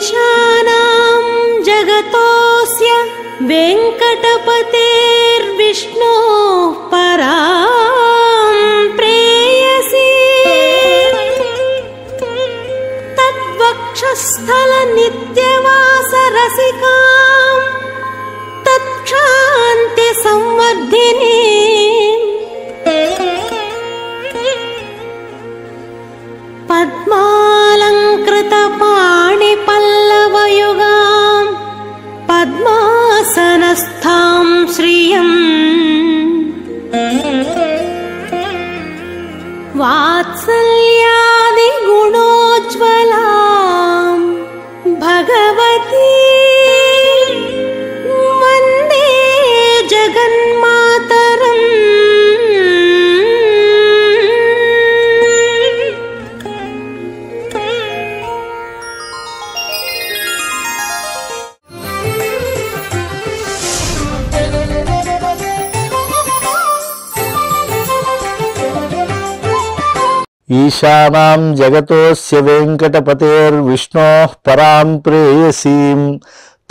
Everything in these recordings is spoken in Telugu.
ईशानां जगतोऽस्य वेङ्कटपतेर्विष्णोः परां प्रेयसी तद्वक्षस्थलनित्यवासरसिकां तत्क्षान्ति संवर्धिनी पद्मालङ्कृतपाणिपल्लवयुगां पद्मासनस्थां श्रियम् वात्सल्यादिगुणोज्ज्वलां भगवती वन्दे जगन्मातरम्। ఈశానాం జగతోస్య వెంకటపతేర్విష్ణోః పరాం ప్రేయసీం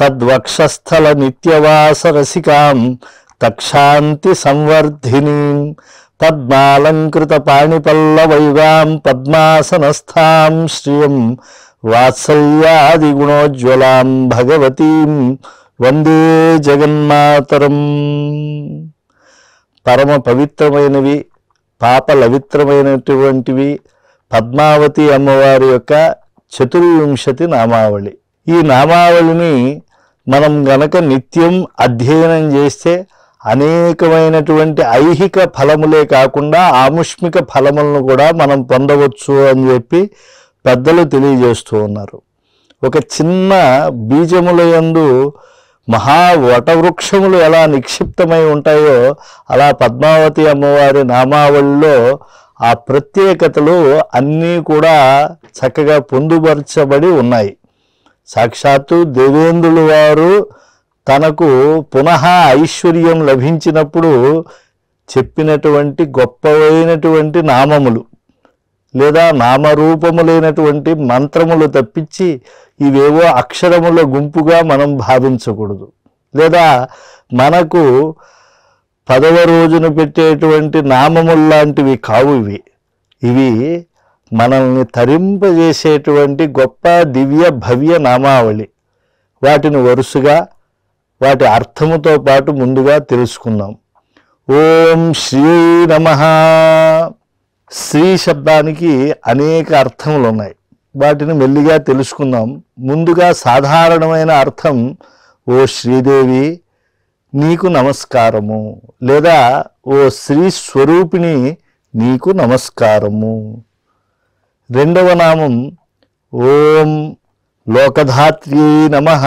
తద్వక్షస్థల నిత్యవాసరసికాం తక్షాంతి సంవర్ధినీం పద్మాలంకృత పాణిపల్లవయుగాం పద్మాసనస్థాం శ్రియం వాత్సల్యాదిగుణోజ్వలాం భగవతీం వందే జగన్మాతరం. పరమ పవిత్రమైనవి పాపలవిత్రమైనటువంటివి పద్మావతి అమ్మవారి యొక్క చతుర్వింశతి నామావళి. ఈ నామావళిని మనం గనక నిత్యం అధ్యయనం చేస్తే అనేకమైనటువంటి ఐహిక ఫలములే కాకుండా ఆముష్మిక ఫలములను కూడా మనం పొందవచ్చు అని చెప్పి పెద్దలు తెలియజేస్తూ ఉన్నారు. ఒక చిన్న బీజముల యందు మహా వటవృక్షములు ఎలా నిక్షిప్తమై ఉంటాయో అలా పద్మావతి అమ్మవారి నామావళిలో ఆ ప్రత్యేకతలు అన్నీ కూడా చక్కగా పొందుపరచబడి ఉన్నాయి. సాక్షాత్తు దేవేంద్రులు వారు తనకు పునః ఐశ్వర్యం లభించినప్పుడు చెప్పినటువంటి గొప్పవైనటువంటి నామములు లేదా నామరూపములైనటువంటి మంత్రములు తప్పించి ఇవేవో అక్షరముల గుంపుగా మనం భావించకూడదు. లేదా మనకు 10వ రోజున పెట్టేటువంటి నామముల్లాంటివి కావు ఇవి. ఇవి మనల్ని తరింపజేసేటువంటి గొప్ప దివ్య భవ్య నామావళి. వాటిని వరుసగా వాటి అర్థముతో పాటు ముందుగా తెలుసుకుందాం. ఓం శ్రీ నమః. శ్రీ శబ్దానికి అనేక అర్థములు ఉన్నాయి. వాటిని మెల్లిగా తెలుసుకుందాం. ముందుగా సాధారణమైన అర్థం ఓ శ్రీదేవి నీకు నమస్కారము లేదా ఓ శ్రీ స్వరూపిణి నీకు నమస్కారము. రెండవ నామం ఓం లోకధాత్ర్యై నమః.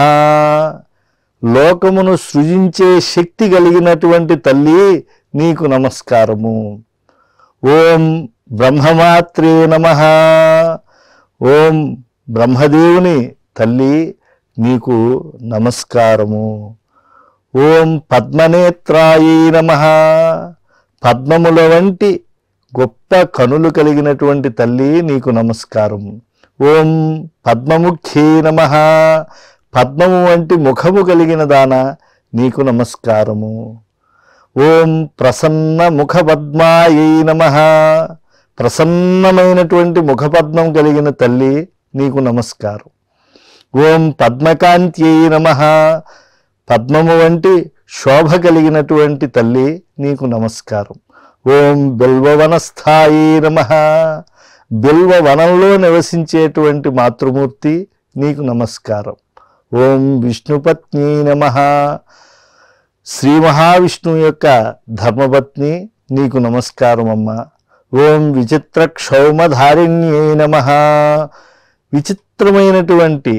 లోకమును సృజించే శక్తి కలిగినటువంటి తల్లి నీకు నమస్కారము. ఓం బ్రహ్మమాత్రే నమః. ఓం బ్రహ్మదేవుని తల్లి నీకు నమస్కారము. ఓం పద్మనేత్రాయై నమః. పద్మముల వంటి గొప్ప కనులు కలిగినటువంటి తల్లి నీకు నమస్కారము. ఓం పద్మముఖ్యై నమః. పద్మము వంటి ముఖము కలిగిన దాన నీకు నమస్కారము. ఓం ప్రసన్న ముఖపద్మాయై నమః. ప్రసన్నమైనటువంటి ముఖపద్మం కలిగిన తల్లి నీకు నమస్కారం. ఓం పద్మకాంత్యై నమః. పద్మము వంటి శోభ కలిగినటువంటి తల్లి నీకు నమస్కారం. ఓం బిల్వవనస్థాయై నమః. బిల్వవనంలో నివసించేటువంటి మాతృమూర్తి నీకు నమస్కారం. ఓం విష్ణుపత్ని నమః. శ్రీ మహావిష్ణువు యొక్క ధర్మపత్ని నీకు నమస్కారం అమ్మా. ఓం విచిత్ర క్షౌమధారిణ్యై నమః. విచిత్రమైనటువంటి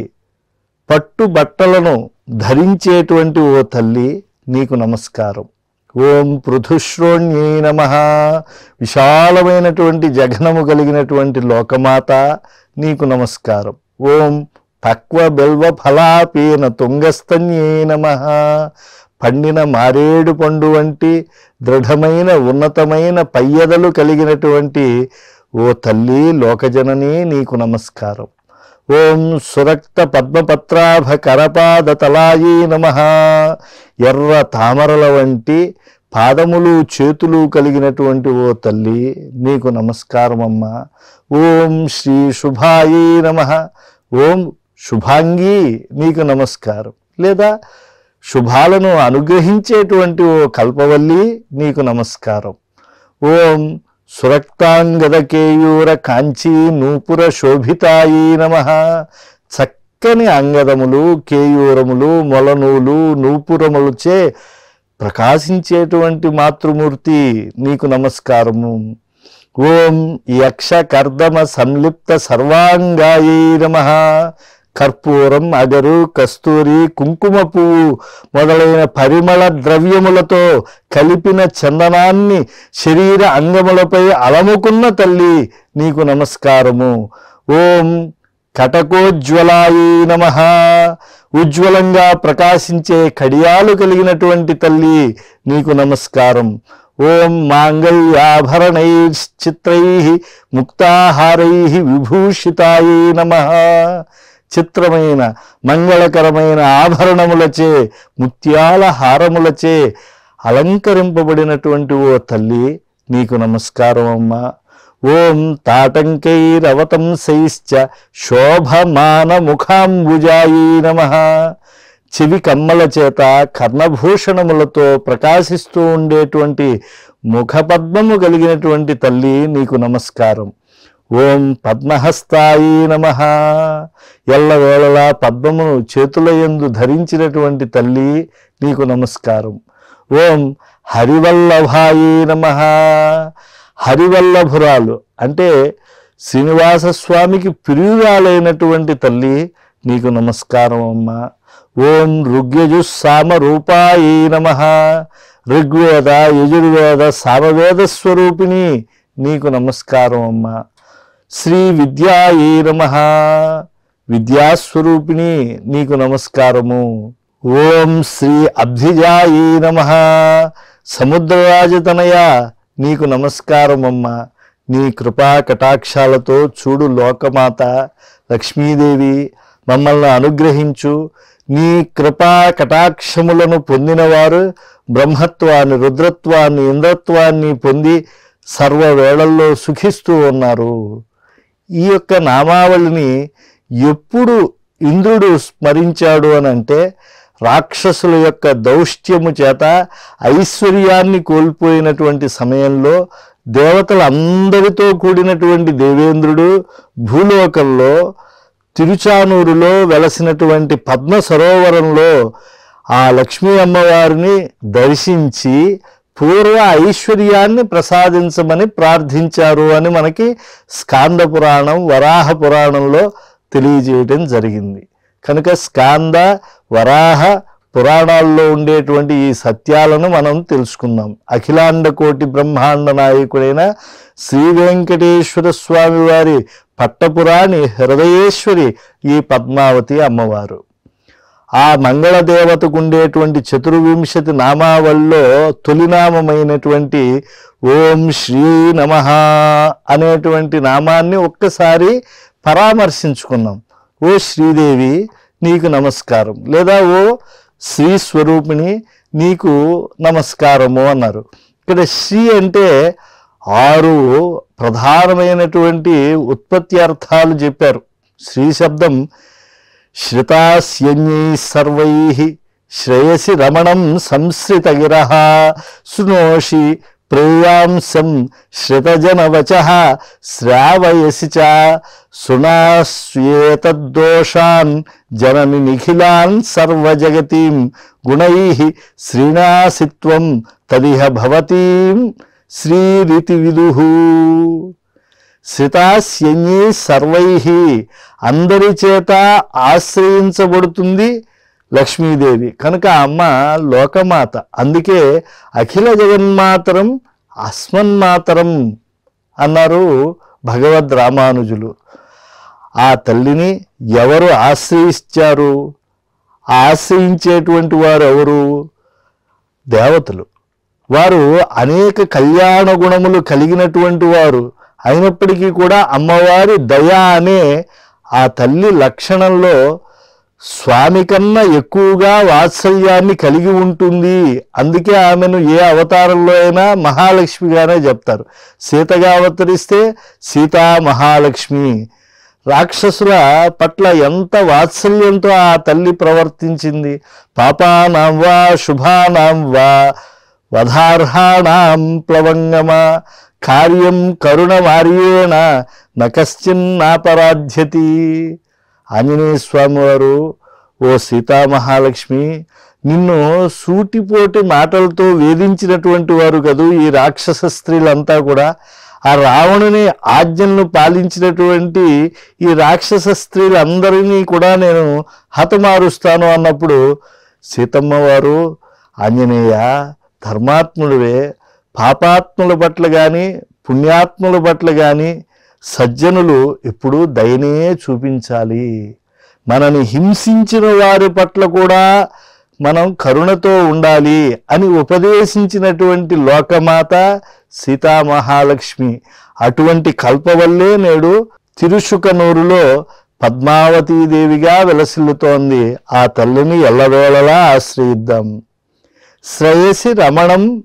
పట్టు బట్టలను ధరించేటువంటి ఓ తల్లి నీకు నమస్కారం. ఓం పృథుశ్రోణ్యై నమః. విశాలమైనటువంటి జఘనము కలిగినటువంటి లోకమాత నీకు నమస్కారం. ఓం తక్వ బిల్వ ఫలాపీన తుంగస్తన్యై నమః. పండిన మారేడు పండు వంటి దృఢమైన ఉన్నతమైన పయ్యదలు కలిగినటువంటి ఓ తల్లి లోకజనని నీకు నమస్కారం. ఓం సురక్త పద్మపత్రాభ కరపాదతలాయే నమః. ఎర్ర తామరల వంటి పాదములు చేతులు కలిగినటువంటి ఓ తల్లి నీకు నమస్కారం అమ్మా. ఓం శ్రీ శుభాయే నమః. ఓం శుభాంగి నీకు నమస్కారం. లేదా శుభాలను అనుగ్రహించేటువంటి ఓ కల్పవల్లి నీకు నమస్కారం. ఓం సురక్తాంగద కేయూర కాంచీ నూపుర శోభితాయే నమః. చక్కని అంగదములు, కేయూరములు, మొలనూలు, నూపురములచే ప్రకాశించేటువంటి మాతృమూర్తి నీకు నమస్కారము. ఓం యక్ష కర్దమ సంలిప్త సర్వాంగాయే నమః. కర్పూరం, అగరు, కస్తూరి, కుంకుమ పువ్వు మొదలైన పరిమళ ద్రవ్యములతో కలిపిన చందనాన్ని శరీర అంగములపై అలముకున్న తల్లి నీకు నమస్కారము. ఓం కటకోజ్వలాయే నమః. ఉజ్వలంగా ప్రకాశించే కడియాలు కలిగినటువంటి తల్లి నీకు నమస్కారం. ఓం మాంగళ్యాభరణైశ్చిత్రైః ముక్తాహారైః విభూషితాయే నమః. చిత్రమైన మంగళకరమైన ఆభరణములచే, ముత్యాల హారములచే అలంకరింపబడినటువంటి ఓ తల్లి నీకు నమస్కారం అమ్మా. ఓం తాటంకైరవతంసైశ్చ శోభమాన ముఖాంబుజాయే నమః. చెవి కమ్మల చేత కర్ణభూషణములతో ప్రకాశిస్తూ ఉండేటువంటి ముఖపద్మము కలిగినటువంటి తల్లి నీకు నమస్కారం. ఓం పద్మహస్తాయే నమః. ఎల్లవేళలా పద్మమును చేతులయందు ధరించినటువంటి తల్లి నీకు నమస్కారం. ఓం హరివల్లభాయే నమః. హరివల్లభురాలు అంటే శ్రీనివాస స్వామికి ప్రియురాలైనటువంటి తల్లి నీకు నమస్కారం అమ్మా. ఓం ఋగ్యజుస్సామ రూపాయే నమః. ఋగ్వేద, యజుర్వేద, సామవేద స్వరూపిణి నీకు నమస్కారం అమ్మా. శ్రీ విద్యాయే నమః. విద్యాస్వరూపిణి నీకు నమస్కారము. ఓం శ్రీ అబ్ధిజాయే నమః. సముద్రరాజతనయ నీకు నమస్కారం అమ్మా. నీ కృపా కటాక్షాలతో చూడు లోకమాత లక్ష్మీదేవి మమ్మల్ని అనుగ్రహించు. నీ కృపా కటాక్షములను పొందినవారు బ్రహ్మత్వాన్ని, రుద్రత్వాన్ని, ఇంద్రత్వాన్ని పొంది సర్వవేళల్లో సుఖిస్తూ ఉన్నారు. ఈ యొక్క నామావళిని ఎప్పుడు ఇంద్రుడు స్మరించాడు అని అంటే రాక్షసుల యొక్క దౌష్ట్యము చేత ఐశ్వర్యాన్ని కోల్పోయినటువంటి సమయంలో దేవతలందరితో కూడినటువంటి దేవేంద్రుడు భూలోకంలో తిరుచానూరులో వెలసినటువంటి పద్మ సరోవరంలో ఆ లక్ష్మీ అమ్మవారిని దర్శించి పూర్వ ఐశ్వర్యాన్ని ప్రసాదించమని ప్రార్థించారు అని మనకి స్కాంద పురాణం, వరాహ పురాణంలో తెలియజేయడం జరిగింది. కనుక స్కాంద, వరాహ పురాణాల్లో ఉండేటువంటి ఈ సత్యాలను మనం తెలుసుకుందాం. అఖిలాండ కోటి బ్రహ్మాండ నాయకుడైన శ్రీ వెంకటేశ్వర స్వామి వారి పట్టపురాణి హృదయేశ్వరి ఈ పద్మావతి అమ్మవారు. ఆ మంగళదేవతకు ఉండేటువంటి 24 నామావళిలో తొలినామమైనటువంటి ఓం శ్రీ నమః అనేటువంటి నామాన్ని ఒక్కసారి పరామర్శించుకున్నాం. ఓ శ్రీదేవి నీకు నమస్కారం, లేదా ఓ శ్రీ స్వరూపిణి నీకు నమస్కారము అన్నారు. ఇక్కడ శ్రీ అంటే 6 ప్రధానమైనటువంటి ఉత్పత్తి అర్థాలు చెప్పారు. శ్రీ శబ్దం శ్రితాస్యన్యై సర్వైః శ్రేయసి రమణం సంశ్రితగిరః శృణోషి ప్రేయాంసం శ్రితజనవచః శ్రావయసి చ శృణాస్యేతద్దోషాన్ జనని నిఖిలాన్ సర్వజగతీం గుణైః శ్రీణాసిత్వం తదిహ భవతీం శ్రీరితి విదుః. శ్రితాస్యన్యై సర్వైః అందరి చేత ఆశ్రయించబడుతుంది లక్ష్మీదేవి. కనుక అమ్మ లోకమాత. అందుకే అఖిల జగన్మాతరం అస్మన్మాతరం అన్నారు భగవద్ రామానుజులు. ఆ తల్లిని ఎవరు ఆశ్రయించారు? ఆశ్రయించేటువంటి వారు ఎవరు? దేవతలు. వారు అనేక కళ్యాణ గుణములు కలిగినటువంటి వారు అయినప్పటికీ కూడా అమ్మవారి దయ అనే ఆ తల్లి లక్షణంలో స్వామి కన్నా ఎక్కువగా వాత్సల్యాన్ని కలిగి ఉంటుంది. అందుకే ఆమెను ఏ అవతారంలో అయినా మహాలక్ష్మిగానే చెప్తారు. సీతగా అవతరిస్తే సీతా మహాలక్ష్మి. రాక్షసుల పట్ల ఎంత వాత్సల్యంతో ఆ తల్లి ప్రవర్తించింది. పాపానాం వా శుభానాం వా వధార్హాణాం ప్లవంగమ కార్యం కరుణమార్యేణ నకశ్చిన్నాపరాధ్యతి. ఆంజనేయ స్వామి వారు, ఓ సీతామహాలక్ష్మి, నిన్ను సూటిపోటి మాటలతో వేధించినటువంటి వారు కదూ ఈ రాక్షస స్త్రీలంతా కూడా. ఆ రావణుని ఆజ్ఞలను పాలించినటువంటి ఈ రాక్షస స్త్రీలందరినీ కూడా నేను హతమారుస్తాను అన్నప్పుడు సీతమ్మ వారు, ఆంజనేయ ధర్మాత్ముడివే, పాపాత్ముల పట్ల కానీ పుణ్యాత్ముల పట్ల కానీ సజ్జనులు ఎప్పుడూ దయనే చూపించాలి. మనని హింసించిన వారి పట్ల కూడా మనం కరుణతో ఉండాలి అని ఉపదేశించినటువంటి లోకమాత సీతామహాలక్ష్మి. అటువంటి కల్పవల్లే నేడు తిరుషుకనూరులో పద్మావతీదేవిగా విలసిల్లుతోంది. ఆ తల్లిని ఎల్లవేళలా ఆశ్రయిద్దాం. శ్రేయసి రమణం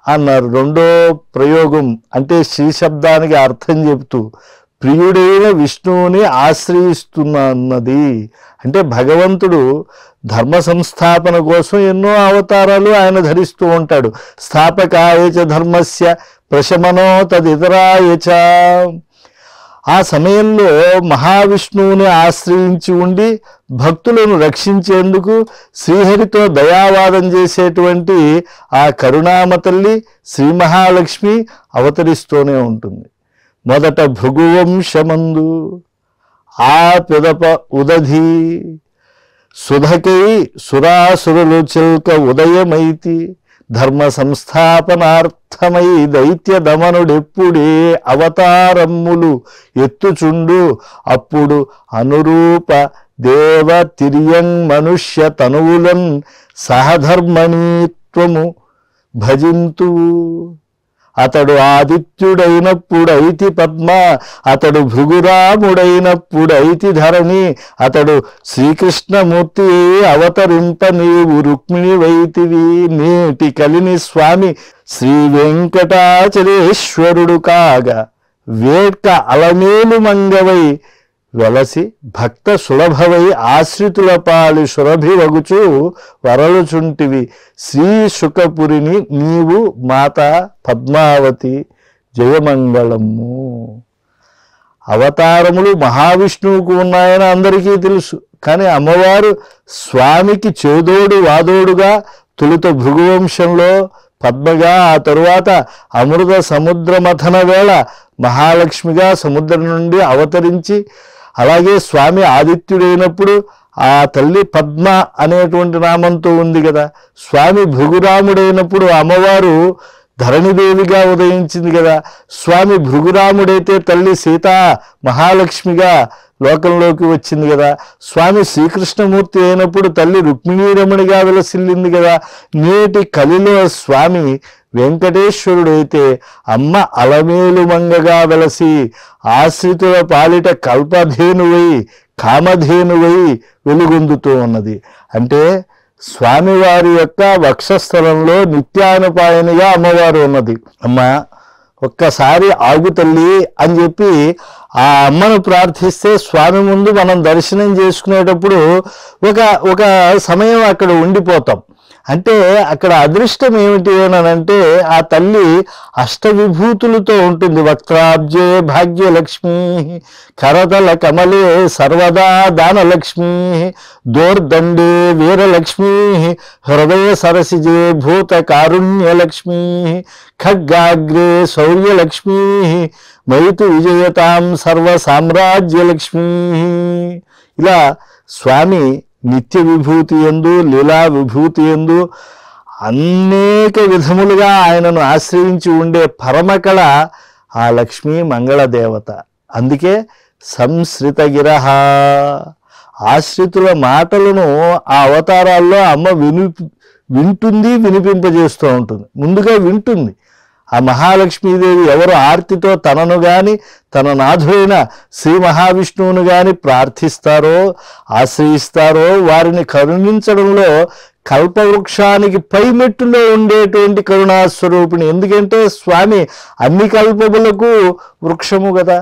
అన్నారు రెండో ప్రయోగం. అంటే శ్రీ శబ్దానికి అర్థం చెబుతూ ప్రియుడైన విష్ణువుని ఆశ్రయిస్తున్నది. అంటే భగవంతుడు ధర్మ సంస్థాపన కోసం ఎన్నో అవతారాలు ఆయన ధరిస్తూ ఉంటాడు. స్థాపకాయచ ధర్మస్య ప్రశమనో తదితరాయచ. ఆ సమయంలో మహావిష్ణువుని ఆశ్రయించి ఉండి భక్తులను రక్షించేందుకు శ్రీహరితో దయావాదం చేసేటువంటి ఆ కరుణామ తల్లి శ్రీ మహాలక్ష్మి అవతరిస్తూనే ఉంటుంది. మొదట భృగువంశమందు, ఆ పిదప ఉదధి సుధకై సురాసురులు చిల్క ఉదయమైతి ధర్మ సంస్థాపనార్థమై దైత్య దమనుడెప్పుడే అవతారమ్ములు ఎత్తుచుండు అప్పుడు అనురూప దేవ తిర్యంగ్ మనుష్య తనువులన్ సహధర్మణీత్వము భజింతు. అతడు ఆదిత్యుడైనప్పుడైతి పద్మ, అతడు భృగురాముడైనప్పుడైతి ధరణి, అతడు శ్రీకృష్ణమూర్తి అవతరింప నీవు రుక్మిణి వైతివి. నేటి కలిని స్వామి శ్రీ వెంకటాచలేశ్వరుడు కాగా వేట్క అలమేలు మంగవై వెలసి భక్త సులభవై ఆశ్రితుల పాలి సురభివగుచు వరలుచుంటివి శ్రీ శుకపురిని నీవు మాత పద్మావతి జయమంగళము. అవతారములు మహావిష్ణువుకు ఉన్నాయని అందరికీ తెలుసు. కానీ అమ్మవారు స్వామికి చేదోడు వాదోడుగా తొలుత భృగువంశంలో పద్మగా, ఆ తరువాత అమృత సముద్ర మథన వేళ మహాలక్ష్మిగా సముద్రం నుండి అవతరించి, అలాగే స్వామి ఆదిత్యుడైనప్పుడు ఆ తల్లి పద్మ అనేటువంటి నామంతో ఉంది కదా. స్వామి భృగురాముడైనప్పుడు అమ్మవారు ధరణిదేవిగా ఉదయించింది కదా. స్వామి భృగురాముడైతే తల్లి సీతా మహాలక్ష్మిగా లోకంలోకి వచ్చింది కదా. స్వామి శ్రీకృష్ణమూర్తి అయినప్పుడు తల్లి రుక్మిణీరమణిగా విలసిల్లింది కదా. నేటి కలిలో స్వామి వెంకటేశ్వరుడు అయితే అమ్మ అలమేలు మంగగా వెలసి ఆశ్రితుల పాలిట కల్పధేనువై కామధేనువై వెలుగొందుతూ ఉన్నది. అంటే స్వామివారి యొక్క వక్షస్థలంలో నిత్యానుపాయనిగా అమ్మవారు ఉన్నది. అమ్మ ఒక్కసారి ఆగు తల్లి అని చెప్పి ఆ అమ్మను ప్రార్థిస్తే స్వామి ముందు మనం దర్శనం చేసుకునేటప్పుడు ఒక సమయం అక్కడ ఉండిపోతాం. అంటే అక్కడ అదృష్టం ఏమిటి అనంటే ఆ తల్లి అష్టవిభూతులతో ఉంటుంది. వక్త్రాబ్జే భాగ్యలక్ష్మి, కరతల కమలే సర్వదా దానలక్ష్మి, దోర్దండే వీరలక్ష్మి, హృదయ సరసిజే భూత కారుణ్యలక్ష్మి, ఖడ్గాగ్రే శౌర్యలక్ష్మి, మైతు విజయతాం సర్వ సామ్రాజ్యలక్ష్మి. ఇలా స్వామి నిత్య విభూతి యందు లీలా విభూతి యందు అనేక విధములుగా ఆయనను ఆశ్రయించి ఉండే పరమకళ ఆ లక్ష్మీ మంగళదేవత. అందుకే సంశ్రితగిరహ, ఆశ్రితుల మాటలను ఆ అవతారాల్లో అమ్మ వింటుంది, వినిపింపజేస్తూ ఉంటుంది. ముందుగా వింటుంది, ఆ మహాలక్ష్మీదేవి ఎవరు ఆర్తితో తనను గాని తన నాథుడైన శ్రీ మహావిష్ణువును గాని ప్రార్థిస్తారో ఆశ్రయిస్తారో వారిని కరుణించడంలో కల్పవృక్షానికి పైమెట్టులో ఉండేటువంటి కరుణాస్వరూపిణి. ఎందుకంటే స్వామి అన్ని కల్పములకు వృక్షము కదా.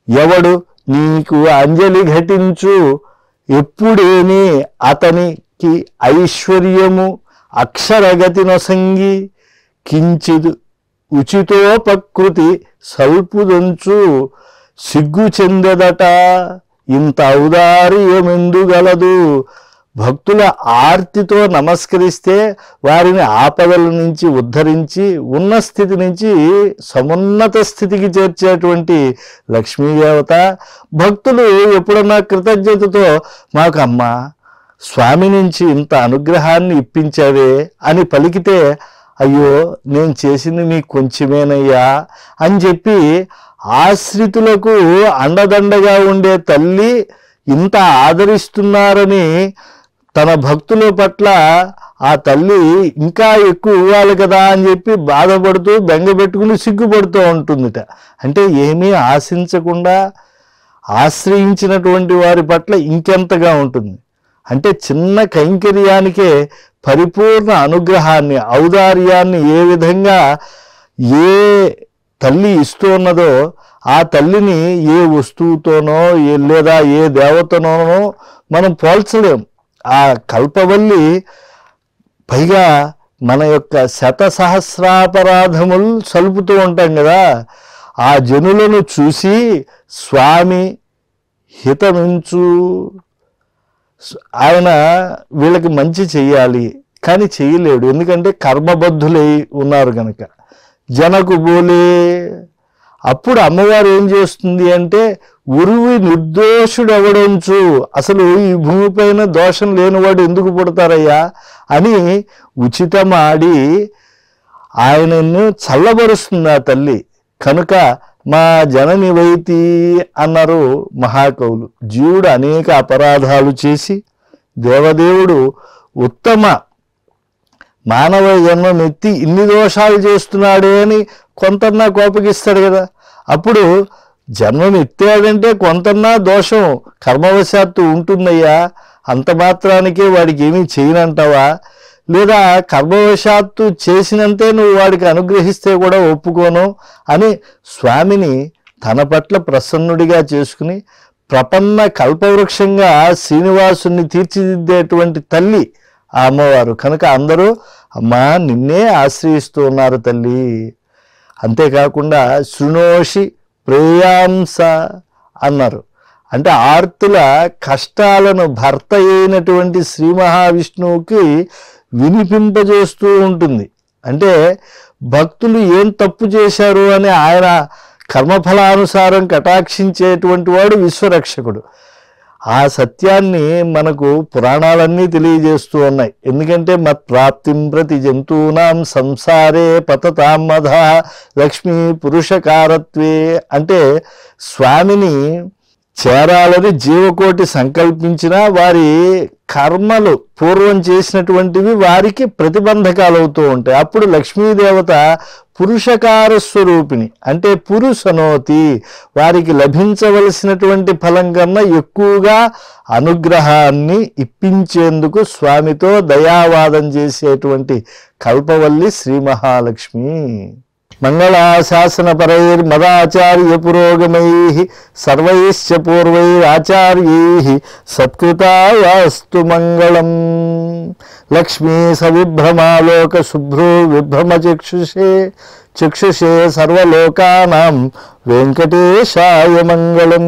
ఎవడు నీకు అంజలి ఘటించు ఎప్పుడేని అతనికి ఐశ్వర్యము అక్షరగతి నొసంగి కించిదు ఉచితోపకృతి సల్పుదొంచు సిగ్గు చెందెదట ఇంత ఔదార్యమెందుగలదు. భక్తుల ఆర్తితో నమస్కరిస్తే వారిని ఆపదల నుంచి ఉద్ధరించి ఉన్న స్థితి నుంచి సమున్నత స్థితికి చేర్చేటువంటి లక్ష్మీదేవత. భక్తులు ఎప్పుడన్నా కృతజ్ఞతతో మాకు అమ్మ స్వామి నుంచి ఇంత అనుగ్రహాన్ని ఇప్పించావే అని పలికితే అయ్యో నేను చేసింది మీకు కొంచెమేనయ్యా అని చెప్పి ఆశ్రితులకు అండదండగా ఉండే తల్లి ఇంత ఆదరిస్తున్నారని తన భక్తుల పట్ల ఆ తల్లి ఇంకా ఎక్కువ ఇవ్వాలి కదా అని చెప్పి బాధపడుతూ బెంగపెట్టుకుని సిగ్గుపడుతూ ఉంటుందిట. అంటే ఏమీ ఆశించకుండా ఆశ్రయించినటువంటి వారి పట్ల ఇంకెంతగా ఉంటుంది. అంటే చిన్న కైంకర్యానికే పరిపూర్ణ అనుగ్రహాన్ని ఔదార్యాన్ని ఏ విధంగా ఏ తల్లి ఇస్తున్నదో ఆ తల్లిని ఏ వస్తువుతోనో లేదా ఏ దేవతనోనో మనం పోల్చలేం. ఆ కల్పవల్లి పైగా మన యొక్క శతసహస్రాపరాధములు సలుపుతూ ఉంటాం కదా. ఆ జనులను చూసి స్వామి హితమించు, ఆయన వీళ్ళకి మంచి చెయ్యాలి కానీ చెయ్యలేడు, ఎందుకంటే కర్మబద్ధులై ఉన్నారు కనుక. జనకు బోలే అప్పుడు అమ్మవారు ఏం చేస్తుంది అంటే ఉరువి నిర్దోషుడు ఎవడంచు, అసలు ఈ భూమిపైన దోషం లేనివాడు ఎందుకు పుడతారయ్యా అని ఉచితమాడి ఆయనను చల్లబరుస్తుంది ఆ తల్లి. కనుక మా జనని వైతి అన్నారు మహాకవులు. జీవుడు అనేక అపరాధాలు చేసి దేవదేవుడు ఉత్తమ మానవ జన్మమెత్తి ఇన్ని దోషాలు చేస్తున్నాడే అని కొంతన్నా కోపగిస్తాడు కదా. అప్పుడు జన్మం ఎత్తాడంటే కొంతన్నా దోషం కర్మవశాత్తు ఉంటుందయ్యా, అంత మాత్రానికే వాడికి ఏమీ చేయనంటావా? లేదా కర్మవశాత్తు చేసినంతే నువ్వు వాడికి అనుగ్రహిస్తే కూడా ఒప్పుకోను అని స్వామిని తన పట్ల ప్రసన్నుడిగా చేసుకుని ప్రపన్న కల్పవృక్షంగా శ్రీనివాసుని తీర్చిదిద్దేటువంటి తల్లి ఆ అమ్మవారు. కనుక అందరూ అమ్మా నిన్నే ఆశ్రయిస్తూ ఉన్నారు తల్లి. అంతేకాకుండా శృణోషి ప్రేయాంస అన్నారు. అంటే ఆర్తుల కష్టాలను భర్త అయినటువంటి శ్రీ మహావిష్ణువుకి వినిపింపజేస్తూ ఉంటుంది. అంటే భక్తులు ఏం తప్పు చేశారు అని ఆయన కర్మఫలానుసారం కటాక్షించేటువంటి వాడు విశ్వరక్షకుడు. ఆ సత్యాన్ని మనకు పురాణాలన్నీ తెలియజేస్తూ ఉన్నాయి. ఎందుకంటే మత్ప్రాప్తిం ప్రతి జంతూనాం సంసారే పతతాం మధ లక్ష్మీ పురుషకారత్వే అంటే స్వామిని చేరాలని జీవకోటి సంకల్పించినా వారి కర్మలు పూర్వం చేసినటువంటివి వారికి ప్రతిబంధకాలు అవుతూ ఉంటాయి. అప్పుడు లక్ష్మీదేవత పురుషకార స్వరూపిణి అంటే పురుషనోతి, వారికి లభించవలసినటువంటి ఫలం కన్నా ఎక్కువగా అనుగ్రహాన్ని ఇప్పించేందుకు స్వామితో దయావాదం చేసేటువంటి కల్పవల్లి శ్రీ మహాలక్ష్మి. మంగళాశాసనపరైర్మదాచార్య పురోగమైః సర్వైశ్చ పూర్వైరాచార్యైః సత్కృతాయాస్తు మంగళం. లక్ష్మీ సవిభ్రమాలోక శుభ్రో విభ్రమ చక్షుషే సర్వలోకానాం వెంకటేశాయ మంగళం.